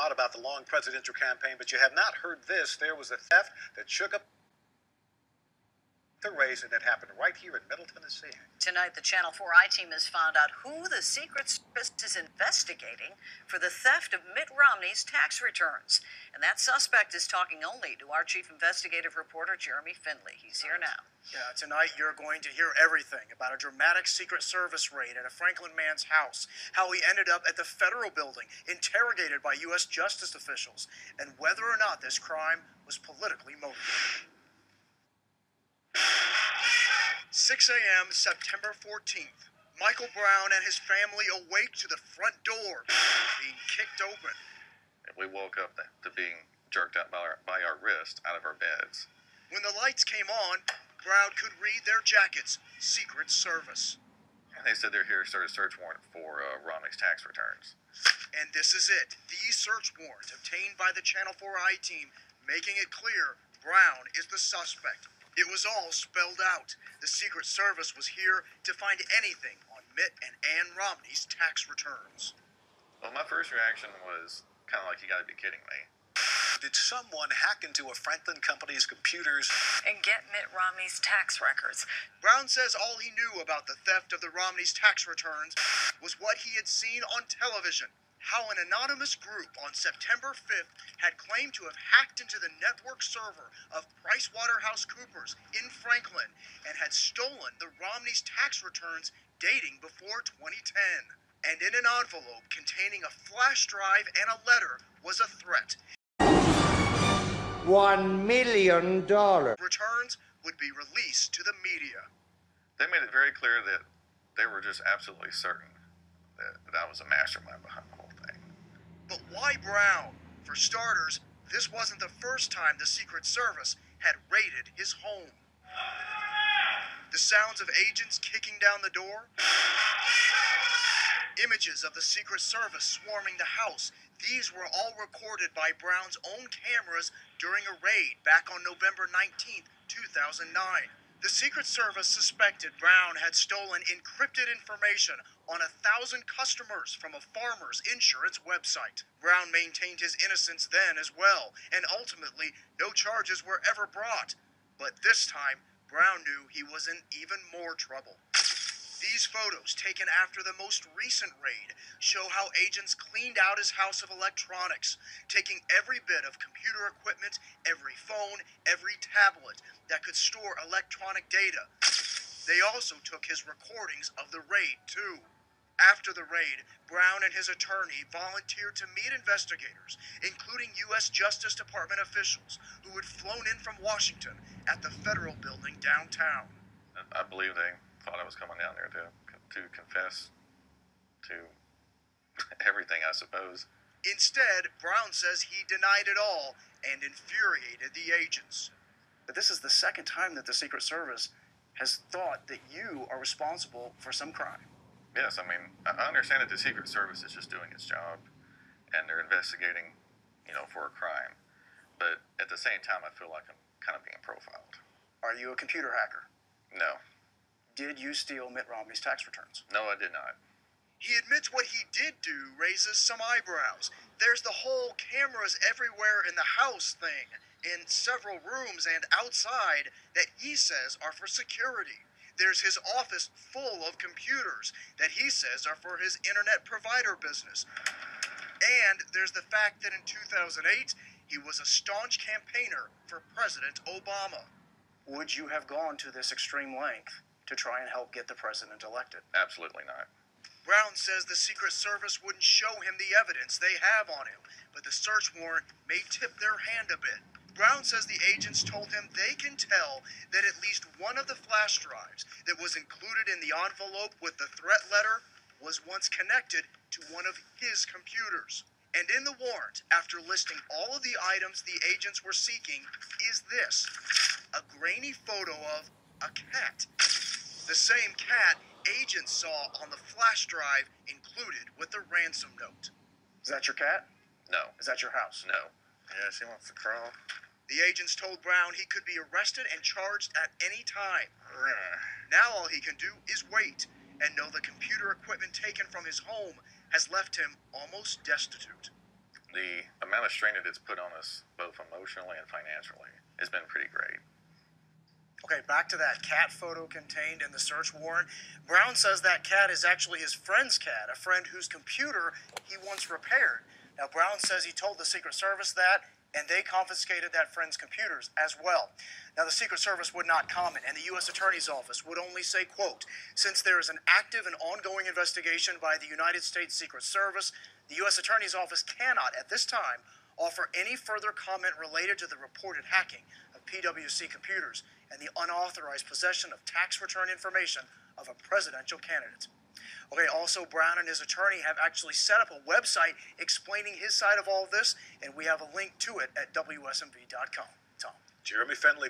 About the long presidential campaign, but you have not heard this. There was a theft that shook up the race, and it happened right here in Middle Tennessee. Tonight, the Channel 4 I-team has found out who the Secret Service is investigating for the theft of Mitt Romney's tax returns. And that suspect is talking only to our chief investigative reporter, Jeremy Finley. He's here now. Yeah, tonight you're going to hear everything about a dramatic Secret Service raid at a Franklin man's house, how he ended up at the federal building, interrogated by U.S. justice officials, and whether or not this crime was politically motivated. 6 a.m. September 14th. Michael Brown and his family awake to the front door being kicked open. We woke up to being jerked out by our wrist out of our beds. When the lights came on, Brown could read their jackets, Secret Service. And they said they're here to start a search warrant for Romney's tax returns. And this is it, the search warrant obtained by the Channel 4 I-team, making it clear Brown is the suspect. It was all spelled out. The Secret Service was here to find anything on Mitt and Ann Romney's tax returns. Well, my first reaction was kind of like, you gotta be kidding me. Did someone hack into a Franklin company's computers and get Mitt Romney's tax records? Brown says all he knew about the theft of the Romney's tax returns was what he had seen on television. How an anonymous group on September 5th had claimed to have hacked into the network server of PricewaterhouseCoopers in Franklin and had stolen the Romney's tax returns dating before 2010. And in an envelope containing a flash drive and a letter was a threat. $1 million. Returns would be released to the media. They made it very clear that they were just absolutely certain that I was a mastermind behind the whole thing. But why Brown? For starters, this wasn't the first time the Secret Service had raided his home. The sounds of agents kicking down the door, images of the Secret Service swarming the house, these were all recorded by Brown's own cameras during a raid back on November 19th, 2009. The Secret Service suspected Brown had stolen encrypted information on 1,000 customers from a farmer's insurance website. Brown maintained his innocence then as well, and ultimately no charges were ever brought. But this time, Brown knew he was in even more trouble. These photos, taken after the most recent raid, show how agents cleaned out his house of electronics, taking every bit of computer equipment, every phone, every tablet that could store electronic data. They also took his recordings of the raid, too. After the raid, Brown and his attorney volunteered to meet investigators, including U.S. Justice Department officials who had flown in from Washington at the federal building downtown. I believe they thought I was coming down there to confess to everything, I suppose. Instead, Brown says he denied it all and infuriated the agents. But this is the second time that the Secret Service has thought that you are responsible for some crime. Yes, I mean, I understand that the Secret Service is just doing its job, and they're investigating, for a crime. But at the same time, I feel like I'm kind of being profiled. Are you a computer hacker? No. Did you steal Mitt Romney's tax returns? No, I did not. He admits what he did do raises some eyebrows. There's the whole cameras everywhere in the house thing, in several rooms and outside, that he says are for security. There's his office full of computers that he says are for his internet provider business. And there's the fact that in 2008, he was a staunch campaigner for President Obama. Would you have gone to this extreme length to try and help get the president elected? Absolutely not. Brown says the Secret Service wouldn't show him the evidence they have on him, but the search warrant may tip their hand a bit. Brown says the agents told him they can tell that at least one of the flash drives that was included in the envelope with the threat letter was once connected to one of his computers. And in the warrant, after listing all of the items the agents were seeking, is this: a grainy photo of a cat. The same cat agents saw on the flash drive included with the ransom note. Is that your cat? No. Is that your house? No. Yeah, she wants to crawl. The agents told Brown he could be arrested and charged at any time. Now all he can do is wait and know the computer equipment taken from his home has left him almost destitute. The amount of strain that it's put on us, both emotionally and financially, has been pretty great. Okay, back to that cat photo contained in the search warrant. Brown says that cat is actually his friend's cat, a friend whose computer he once repaired. Now, Brown says he told the Secret Service that, and they confiscated that friend's computers as well. Now, the Secret Service would not comment, and the U.S. Attorney's Office would only say, quote, since there is an active and ongoing investigation by the United States Secret Service, the U.S. Attorney's Office cannot, at this time, offer any further comment related to the reported hacking of PwC computers and the unauthorized possession of tax return information of a presidential candidate. Okay, also Brown and his attorney have actually set up a website explaining his side of all of this, and we have a link to it at WSMV.com. Tom. Jeremy Fenley.